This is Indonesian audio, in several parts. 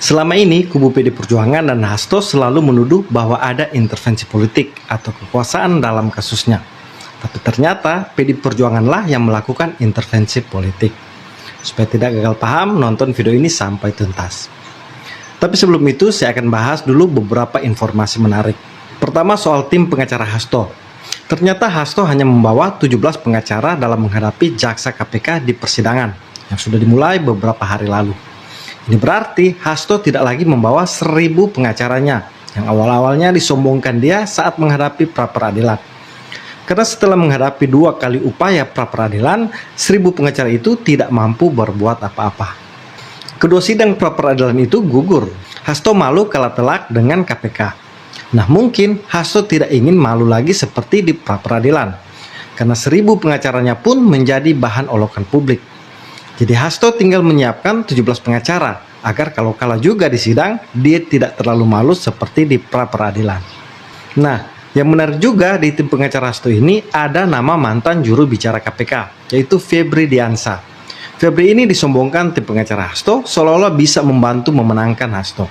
Selama ini, kubu PD Perjuangan dan Hasto selalu menuduh bahwa ada intervensi politik atau kekuasaan dalam kasusnya. Tapi ternyata PD Perjuanganlah yang melakukan intervensi politik. Supaya tidak gagal paham, nonton video ini sampai tuntas. Tapi sebelum itu, saya akan bahas dulu beberapa informasi menarik. Pertama, soal tim pengacara Hasto. Ternyata Hasto hanya membawa 17 pengacara dalam menghadapi jaksa KPK di persidangan yang sudah dimulai beberapa hari lalu. Ini berarti Hasto tidak lagi membawa 1.000 pengacaranya yang awal-awalnya disombongkan dia saat menghadapi pra-peradilan. Karena setelah menghadapi 2 kali upaya pra-peradilan, 1.000 pengacara itu tidak mampu berbuat apa-apa. Kedua sidang pra-peradilan itu gugur. Hasto malu kalah telak dengan KPK. Nah, mungkin Hasto tidak ingin malu lagi seperti di pra-peradilan, karena 1.000 pengacaranya pun menjadi bahan olokan publik. Jadi Hasto tinggal menyiapkan 17 pengacara agar kalau kalah juga di sidang, dia tidak terlalu malu seperti di pra-peradilan. Nah, yang menarik juga di tim pengacara Hasto ini ada nama mantan juru bicara KPK, yaitu Febri Diansa. Febri ini disombongkan tim pengacara Hasto seolah-olah bisa membantu memenangkan Hasto.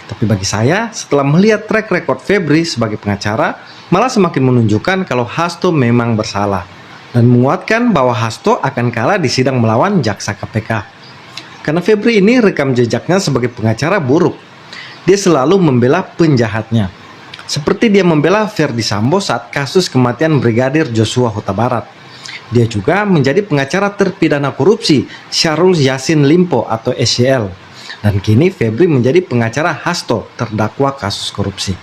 Tapi bagi saya, setelah melihat track record Febri sebagai pengacara, malah semakin menunjukkan kalau Hasto memang bersalah. Dan menguatkan bahwa Hasto akan kalah di sidang melawan jaksa KPK. Karena Febri ini rekam jejaknya sebagai pengacara buruk. Dia selalu membela penjahatnya. Seperti dia membela Verdi Sambo saat kasus kematian Brigadir Joshua Huta Barat. Dia juga menjadi pengacara terpidana korupsi Syahrul Yassin Limpo atau SYL. Dan kini Febri menjadi pengacara Hasto terdakwa kasus korupsi.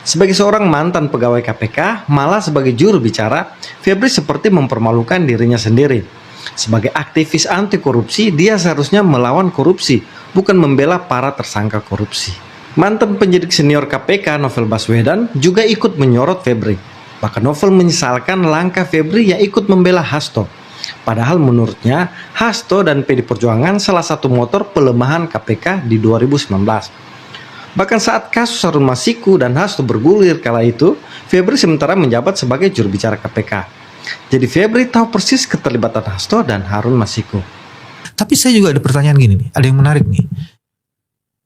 Sebagai seorang mantan pegawai KPK, malah sebagai juru bicara, Febri seperti mempermalukan dirinya sendiri. Sebagai aktivis anti korupsi, dia seharusnya melawan korupsi, bukan membela para tersangka korupsi. Mantan penyidik senior KPK Novel Baswedan juga ikut menyorot Febri. Bahkan Novel menyesalkan langkah Febri yang ikut membela Hasto. Padahal menurutnya, Hasto dan PD Perjuangan salah satu motor pelemahan KPK di 2019. Bahkan saat kasus Harun Masiku dan Hasto bergulir kala itu, Febri sementara menjabat sebagai juru bicara KPK. Jadi Febri tahu persis keterlibatan Hasto dan Harun Masiku. Tapi saya juga ada pertanyaan gini nih, ada yang menarik nih.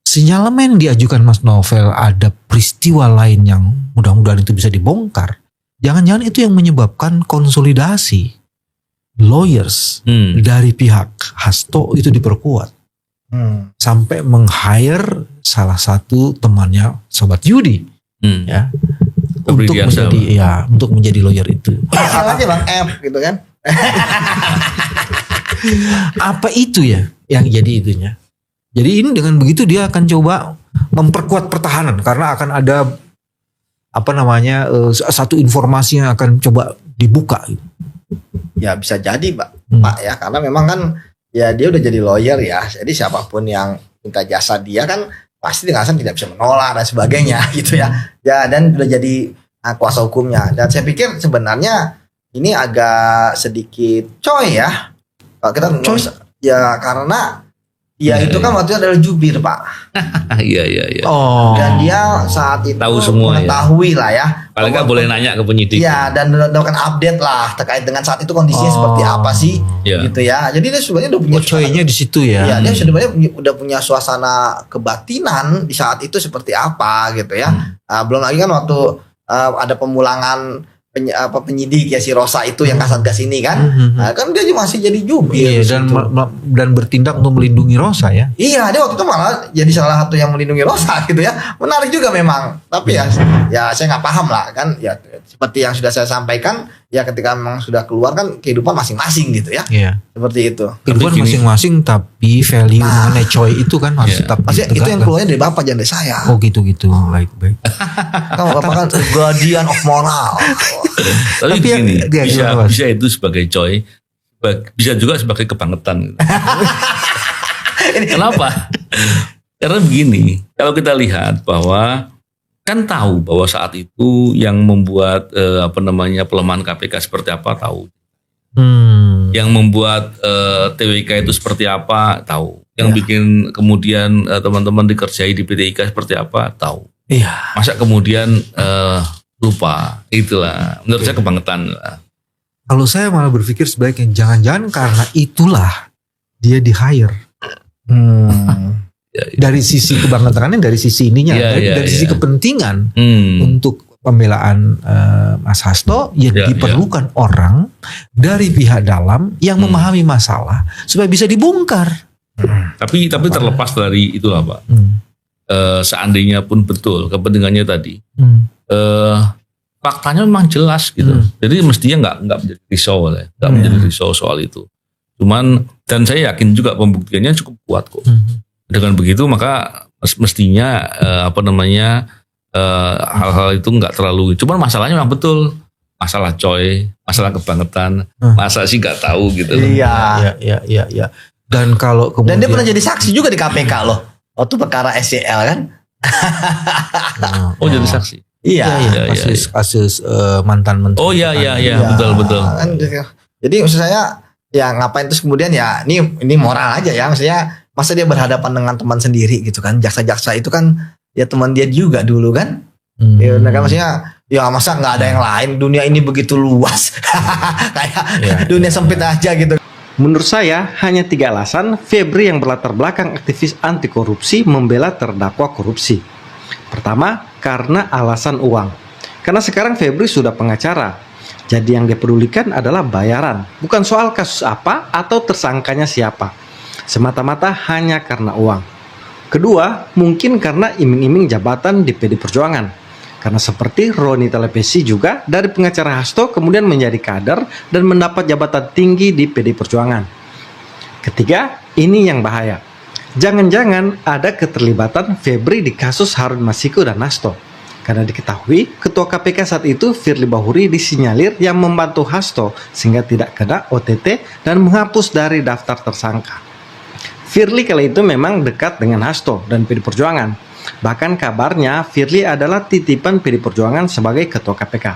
Sinyalemen yang diajukan Mas Novel ada peristiwa lain yang mudah-mudahan itu bisa dibongkar. Jangan-jangan itu yang menyebabkan konsolidasi lawyers dari pihak Hasto itu diperkuat. Sampai meng-hire salah satu temannya Sobat Yudi ya untuk menjadi lawyer itu. Salahnya Bang F gitu kan. Apa itu ya yang jadi itunya? Jadi ini dengan begitu dia akan coba memperkuat pertahanan karena akan ada satu informasi yang akan coba dibuka. Ya bisa jadi Pak ya, karena memang kan ya dia udah jadi lawyer ya, jadi siapapun yang minta jasa dia kan pasti dengan alasan tidak bisa menolak dan sebagainya gitu ya. Ya dan udah jadi kuasa hukumnya. Dan saya pikir sebenarnya ini agak sedikit coy ya. Kalau kita ya karena ya itu kan waktu itu adalah jubir Pak. Iya. Oh. Dan dia saat itu tahu semua mengetahui lah ya. Paling nggak boleh nanya ke penyidik. Iya, dan mendapatkan update lah terkait dengan saat itu kondisinya seperti apa sih, gitu ya. Jadi dia sebenarnya udah punya coynya di situ ya. Iya, dia sebenarnya udah punya suasana kebatinan di saat itu seperti apa gitu ya. Belum lagi kan waktu ada pemulangan penyidik ya si Rosa itu yang Kasatgas ini kan. Nah, kan dia masih jadi jubir. Iya, dan bertindak untuk melindungi Rosa ya. Iya, dia waktu itu malah jadi salah satu yang melindungi Rosa gitu ya. Menarik juga memang. Tapi ya saya nggak paham lah kan. Ya seperti yang sudah saya sampaikan, ya ketika memang sudah keluar kan kehidupan masing-masing gitu ya. Iya. Seperti itu. Kehidupan masing-masing, tapi value mengenai coy itu kan harus tetap. Pasti itu yang keluarnya dari Bapak, jangan dari saya. Oh gitu. Baik. Kan Bapak kan guardian of moral. Tapi begini, bisa itu sebagai coy, bisa juga sebagai kebangetan. Kenapa? Karena begini, kalau kita lihat bahwa kan tahu bahwa saat itu yang membuat pelemahan KPK seperti apa tahu. Yang membuat TWK itu seperti apa tahu. Yang bikin kemudian teman-teman dikerjai di PTIK seperti apa tahu. Iya. Masa kemudian lupa, itulah menurut saya kebangetan. Kalau saya malah berpikir sebaiknya jangan-jangan karena itulah dia di hire. dari sisi kebanggaan tekannya, dari sisi ininya, dari sisi kepentingan untuk pembelaan Mas Hasto, diperlukan orang dari pihak dalam yang memahami masalah supaya bisa dibongkar. Tapi terlepas dari itulah Pak, seandainya pun betul kepentingannya tadi, faktanya memang jelas gitu. Jadi mestinya nggak menjadi risau ya, nggak menjadi risau soal itu. Cuman dan saya yakin juga pembuktiannya cukup kuat kok. Dengan begitu maka mestinya hal-hal itu nggak terlalu. Cuman masalahnya memang betul masalah coy, masalah kebangetan, masa sih nggak tahu gitu. Iya. Dan kalau kemudian, dan dia pernah jadi saksi juga di KPK loh, waktu perkara SCL kan. Jadi saksi. Iya. Kasus mantan menteri. Oh iya, betul. Kan, jadi maksud saya ya ngapain terus kemudian ya ini moral aja ya, maksudnya masa dia berhadapan dengan teman sendiri gitu kan, jaksa-jaksa itu kan ya teman dia juga dulu kan. Ya kan maksudnya ya masa nggak ada yang lain, dunia ini begitu luas. Kayak dunia sempit aja gitu. Menurut saya, hanya 3 alasan Febri yang berlatar belakang aktivis anti korupsi membela terdakwa korupsi. Pertama, karena alasan uang. Karena sekarang Febri sudah pengacara. Jadi yang dia pedulikan adalah bayaran, bukan soal kasus apa atau tersangkanya siapa. Semata-mata hanya karena uang. Kedua, mungkin karena iming-iming jabatan di PD Perjuangan. Karena seperti Roni Telepesi juga dari pengacara Hasto kemudian menjadi kader dan mendapat jabatan tinggi di PD Perjuangan. Ketiga, ini yang bahaya. Jangan-jangan ada keterlibatan Febri di kasus Harun Masiku dan Hasto. Karena diketahui Ketua KPK saat itu Firly Bahuri disinyalir yang membantu Hasto sehingga tidak kena OTT dan menghapus dari daftar tersangka. Firly kala itu memang dekat dengan Hasto dan PD Perjuangan. Bahkan kabarnya Firly adalah titipan PD Perjuangan sebagai Ketua KPK.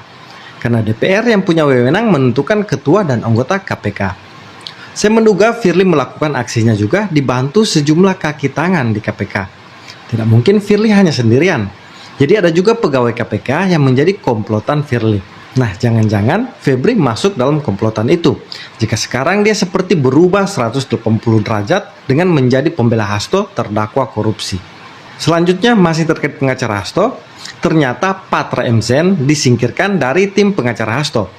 Karena DPR yang punya wewenang menentukan ketua dan anggota KPK. Saya menduga Firly melakukan aksinya juga dibantu sejumlah kaki tangan di KPK. Tidak mungkin Firly hanya sendirian. Jadi ada juga pegawai KPK yang menjadi komplotan Firly. Nah, jangan-jangan Febri masuk dalam komplotan itu. Jika sekarang dia seperti berubah 180 derajat dengan menjadi pembela Hasto terdakwa korupsi. Selanjutnya masih terkait pengacara Hasto, ternyata Patra M. Zen disingkirkan dari tim pengacara Hasto.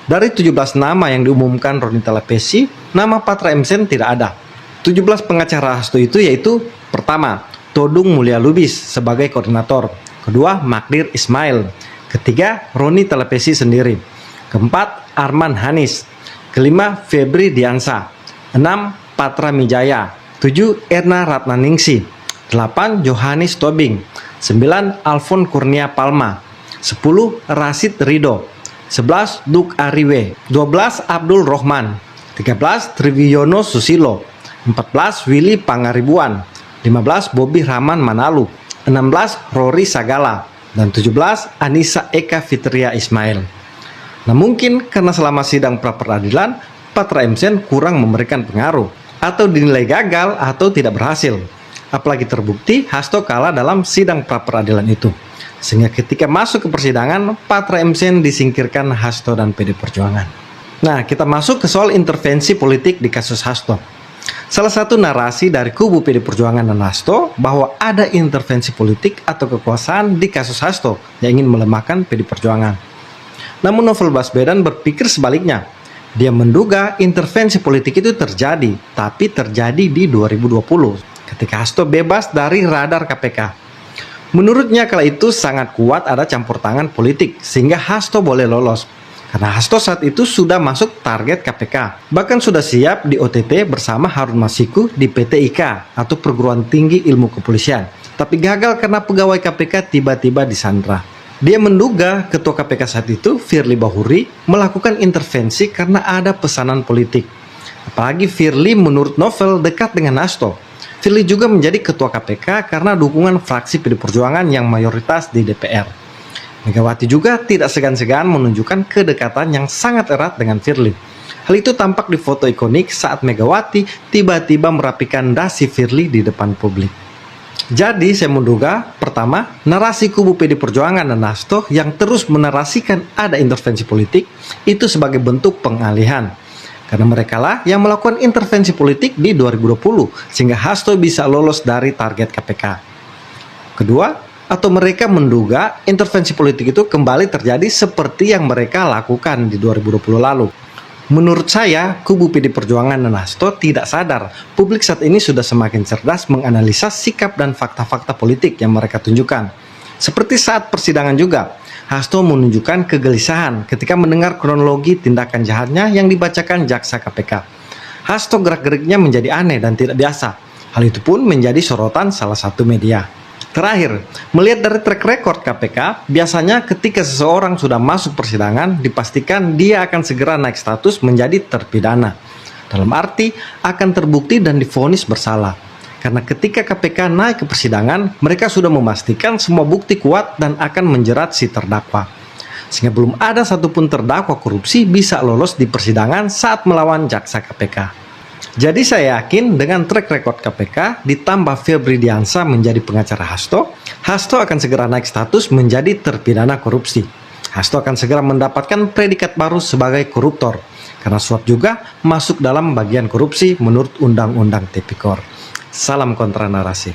Dari 17 nama yang diumumkan Roni Telepesi, nama Patra M. Zen tidak ada. 17 pengacara Hasto itu yaitu: pertama, Todung Mulya Lubis sebagai koordinator. Kedua, Magdir Ismail. Ketiga, Roni Telepesi sendiri. Keempat, Arman Hanis. Kelima, Febri Diansa. 6, Patra Mijaya. 7, Erna Ratnaningsi. 8, Johannes Tobing. 9, Alfon Kurnia Palma. 10, Rasid Rido. 11, Duk Ariwe. 12, Abdul Rohman. 13, Triviyono Susilo. 14, Willy Pangaribuan. 15, Bobi Rahman Manalu. 16, Rory Sagala. Dan 17, Anissa Eka Fitria Ismail. Nah, mungkin karena selama sidang pra-peradilan Patra M. Zen kurang memberikan pengaruh, atau dinilai gagal atau tidak berhasil. Apalagi terbukti Hasto kalah dalam sidang pra-peradilan itu. Sehingga ketika masuk ke persidangan, Patra M. Zen disingkirkan Hasto dan PD Perjuangan. Nah, kita masuk ke soal intervensi politik di kasus Hasto. Salah satu narasi dari kubu PD Perjuangan dan Hasto bahwa ada intervensi politik atau kekuasaan di kasus Hasto yang ingin melemahkan PD Perjuangan. Namun Novel Baswedan berpikir sebaliknya. Dia menduga intervensi politik itu terjadi, tapi terjadi di 2020. Ketika Hasto bebas dari radar KPK. Menurutnya kala itu sangat kuat ada campur tangan politik sehingga Hasto boleh lolos. Karena Hasto saat itu sudah masuk target KPK. Bahkan sudah siap di OTT bersama Harun Masiku di PT IKA atau Perguruan Tinggi Ilmu Kepolisian. Tapi gagal karena pegawai KPK tiba-tiba disandra. Dia menduga Ketua KPK saat itu, Firly Bahuri, melakukan intervensi karena ada pesanan politik. Apalagi Firly menurut Novel dekat dengan Hasto. Firly juga menjadi Ketua KPK karena dukungan fraksi PD Perjuangan yang mayoritas di DPR. Megawati juga tidak segan-segan menunjukkan kedekatan yang sangat erat dengan Firly. Hal itu tampak di foto ikonik saat Megawati tiba-tiba merapikan dasi Firly di depan publik. Jadi saya menduga, pertama, narasi kubu PD Perjuangan dan Hasto yang terus menarasikan ada intervensi politik itu sebagai bentuk pengalihan. Karena merekalah yang melakukan intervensi politik di 2020 sehingga Hasto bisa lolos dari target KPK. Kedua, atau mereka menduga intervensi politik itu kembali terjadi seperti yang mereka lakukan di 2020 lalu. Menurut saya, kubu PD Perjuangan dan Hasto tidak sadar publik saat ini sudah semakin cerdas menganalisa sikap dan fakta-fakta politik yang mereka tunjukkan. Seperti saat persidangan juga, Hasto menunjukkan kegelisahan ketika mendengar kronologi tindakan jahatnya yang dibacakan jaksa KPK. Hasto gerak-geriknya menjadi aneh dan tidak biasa. Hal itu pun menjadi sorotan salah satu media. Terakhir, melihat dari track record KPK, biasanya ketika seseorang sudah masuk persidangan, dipastikan dia akan segera naik status menjadi terpidana. Dalam arti, akan terbukti dan divonis bersalah. Karena ketika KPK naik ke persidangan, mereka sudah memastikan semua bukti kuat dan akan menjerat si terdakwa. Sehingga belum ada satupun terdakwa korupsi bisa lolos di persidangan saat melawan jaksa KPK. Jadi saya yakin dengan track record KPK ditambah Febri Diansyah menjadi pengacara Hasto, Hasto akan segera naik status menjadi terpidana korupsi. Hasto akan segera mendapatkan predikat baru sebagai koruptor. Karena suap juga masuk dalam bagian korupsi menurut Undang-Undang Tipikor. Salam kontra narasi.